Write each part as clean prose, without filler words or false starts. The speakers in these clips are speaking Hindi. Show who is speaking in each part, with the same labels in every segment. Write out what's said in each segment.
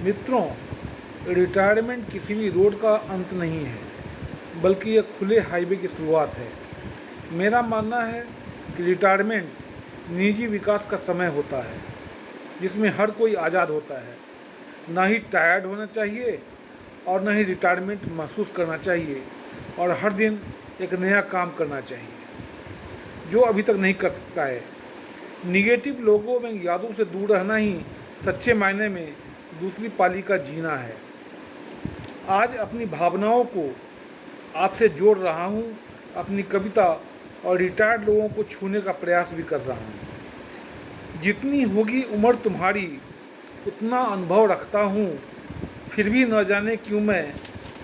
Speaker 1: मित्रों, रिटायरमेंट किसी भी रोड का अंत नहीं है, बल्कि एक खुले हाईवे की शुरुआत है। मेरा मानना है कि रिटायरमेंट निजी विकास का समय होता है, जिसमें हर कोई आज़ाद होता है। ना ही टायर्ड होना चाहिए और ना ही रिटायरमेंट महसूस करना चाहिए, और हर दिन एक नया काम करना चाहिए जो अभी तक नहीं कर सकता है। निगेटिव लोगों में यादों से दूर रहना ही सच्चे मायने में दूसरी पाली का जीना है। आज अपनी भावनाओं को आपसे जोड़ रहा हूँ, अपनी कविता और रिटायर्ड लोगों को छूने का प्रयास भी कर रहा हूँ। जितनी होगी उम्र तुम्हारी उतना अनुभव रखता हूँ, फिर भी न जाने क्यों मैं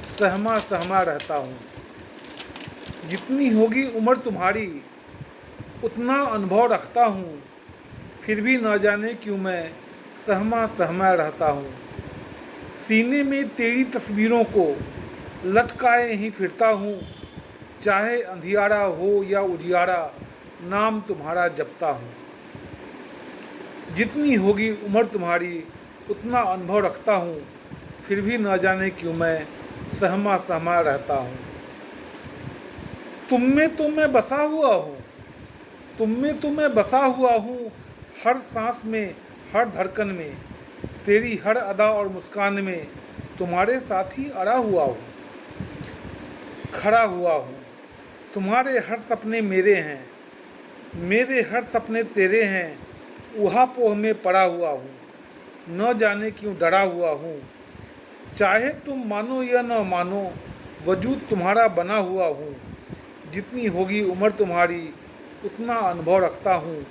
Speaker 1: सहमा सहमा रहता हूँ। जितनी होगी उम्र तुम्हारी उतना अनुभव रखता हूँ, फिर भी न जाने क्यों मैं सहमा सहमा रहता हूँ। सीने में तेरी तस्वीरों को लटकाए ही फिरता हूँ, चाहे अंधियारा हो या उजियारा नाम तुम्हारा जपता हूँ। जितनी होगी उम्र तुम्हारी उतना अनुभव रखता हूँ, फिर भी न जाने क्यों मैं सहमा सहमा रहता हूँ। तुम में तो मैं बसा हुआ हूँ, तुम में तो मैं बसा हुआ हूँ, हर सांस में हर धड़कन में, तेरी हर अदा और मुस्कान में तुम्हारे साथ ही अड़ा हुआ हूँ, खड़ा हुआ हूँ। तुम्हारे हर सपने मेरे हैं, मेरे हर सपने तेरे हैं, ऊहापोह में पड़ा हुआ हूँ, न जाने क्यों डरा हुआ हूँ। चाहे तुम मानो या न मानो, वजूद तुम्हारा बना हुआ हूँ। जितनी होगी उम्र तुम्हारी उतना अनुभव रखता हूँ,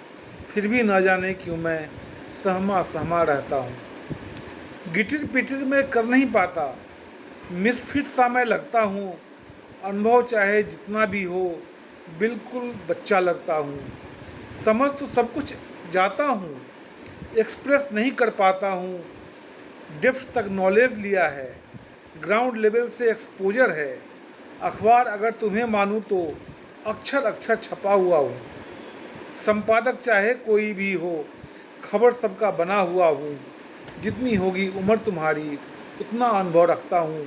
Speaker 1: फिर भी न जाने क्यों मैं सहमा सहमा रहता हूँ। गिटिर पिटिर मैं कर नहीं पाता, मिसफिट सा मैं लगता हूँ। अनुभव चाहे जितना भी हो, बिल्कुल बच्चा लगता हूँ। समझ तो सब कुछ जाता हूँ, एक्सप्रेस नहीं कर पाता हूँ। डेप्थ तक नॉलेज लिया है, ग्राउंड लेवल से एक्सपोजर है। अखबार अगर तुम्हें मानूँ तो अक्षर अक्षर छपा हुआ हूँ। संपादक चाहे कोई भी हो, खबर सबका बना हुआ हूँ। जितनी होगी उम्र तुम्हारी उतना अनुभव रखता हूँ,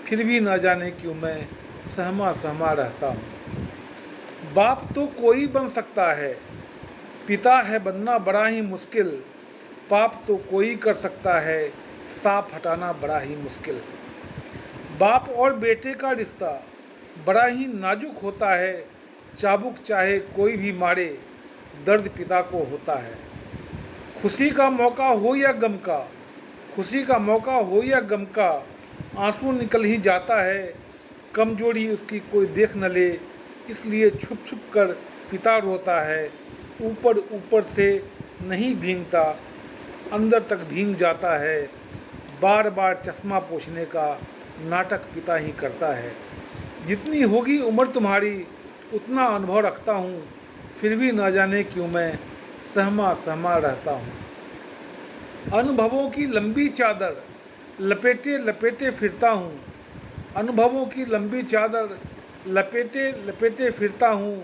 Speaker 1: फिर भी न जाने क्यों मैं सहमा सहमा रहता हूँ। बाप तो कोई बन सकता है, पिता है बनना बड़ा ही मुश्किल। पाप तो कोई कर सकता है, साफ हटाना बड़ा ही मुश्किल। बाप और बेटे का रिश्ता बड़ा ही नाजुक होता है, चाबुक चाहे कोई भी मारे, दर्द पिता को होता है। खुशी का मौका हो या गम का, खुशी का मौका हो या गम का, आंसू निकल ही जाता है। कमजोरी उसकी कोई देख न ले, इसलिए छुप छुप कर पिता रोता है। ऊपर ऊपर से नहीं भींगता, अंदर तक भींग जाता है। बार बार चश्मा पोंछने का नाटक पिता ही करता है। जितनी होगी उम्र तुम्हारी उतना अनुभव रखता हूँ, फिर भी न जाने क्यों मैं सहमा सहमा रहता हूँ। अनुभवों की लंबी चादर लपेटे लपेटे फिरता हूँ, अनुभवों की लंबी चादर लपेटे लपेटे फिरता हूँ।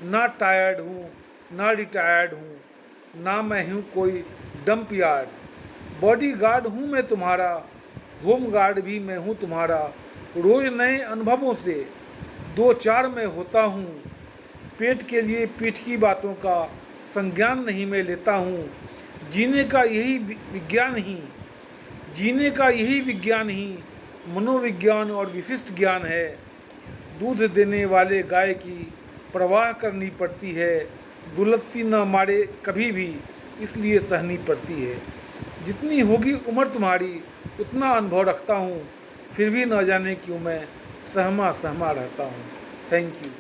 Speaker 1: ना टायर्ड हूँ ना रिटायर्ड हूँ, ना मैं हूँ कोई डंप यार्ड। बॉडी गार्ड हूँ मैं तुम्हारा, होम गार्ड भी मैं हूँ तुम्हारा। रोज़ नए अनुभवों से दो चार मैं होता हूँ। पेट के लिए पीठ की बातों का संज्ञान नहीं मैं लेता हूँ। जीने का यही विज्ञान ही, जीने का यही विज्ञान ही मनोविज्ञान और विशिष्ट ज्ञान है। दूध देने वाले गाय की परवाह करनी पड़ती है, दुलत्ती न मारे कभी भी इसलिए सहनी पड़ती है। जितनी होगी उम्र तुम्हारी उतना अनुभव रखता हूँ, फिर भी न जाने क्यों मैं सहमा सहमा रहता हूँ। Thank you.